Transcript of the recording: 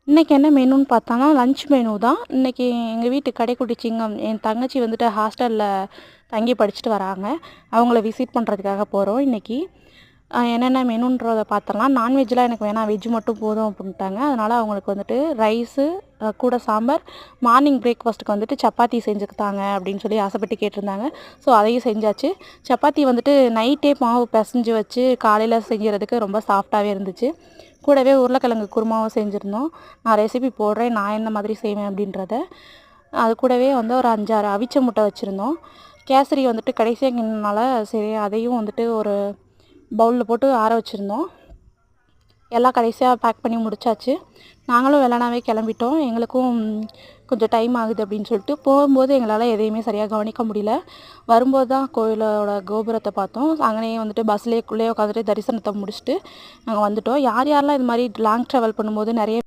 இன்றைக்கி என்ன மெனுன்னு பார்த்தோன்னா லன்ச் மெனு தான். இன்றைக்கி எங்கள் வீட்டு கடைக்குட்டி சிங்கம் என் தங்கச்சி வந்துட்டு ஹாஸ்டலில் தங்கி படிச்சுட்டு வராங்க. அவங்கள விசிட் பண்ணுறதுக்காக போகிறோம் இன்றைக்கி. என்னென்ன மெனுன்றதை பார்த்தரலாம். நான்வெஜ்லாம் எனக்கு வேணாம், வெஜ் மட்டும் போதும் அப்படின்ட்டாங்க. அதனால் அவங்களுக்கு வந்துட்டு ரைஸு கூட சாம்பார், மார்னிங் பிரேக்ஃபாஸ்ட்டுக்கு வந்துட்டு சப்பாத்தி செஞ்சு தாங்க அப்படின்னு சொல்லி ஆசைப்பட்டு கேட்டிருந்தாங்க. ஸோ அதையும் செஞ்சாச்சு. சப்பாத்தி வந்துட்டு நைட்டே மாவு பிசைஞ்சு வச்சு காலையில் செய்கிறதுக்கு ரொம்ப சாஃப்டாகவே இருந்துச்சு. கூடவே உருளைக்கிழங்கு குருமாவும் செஞ்சுருந்தோம். நான் ரெசிபி போடுறேன், நான் எந்த மாதிரி செய்வேன் அப்படின்றத. அது கூடவே வந்து ஒரு 5, 6 அவிச்ச முட்டை வச்சுருந்தோம். கேசரி வந்துட்டு கடைசியாக கிண்டினால சரி அதையும் வந்துட்டு ஒரு பவுலில் போட்டு ஆற வச்சுருந்தோம். எல்லாம் கடைசியாக பேக் பண்ணி முடிச்சாச்சு. நாங்களும் வெள்ளனாவே கிளம்பிட்டோம். எங்களுக்கும் கொஞ்சம் டைம் ஆகுது அப்படின்னு சொல்லிட்டு. போகும்போது எங்களால் எதையுமே சரியாக கவனிக்க முடியல. வரும்போது தான் கோயிலோட கோபுரத்தை பார்த்தோம். அங்கேயே வந்துட்டு பஸ்லேயே உட்காந்துட்டு தரிசனத்தை முடிச்சுட்டு நாங்கள் வந்துட்டோம். யார் யாரெல்லாம் இது மாதிரி லாங் ட்ராவல் பண்ணும்போது நிறைய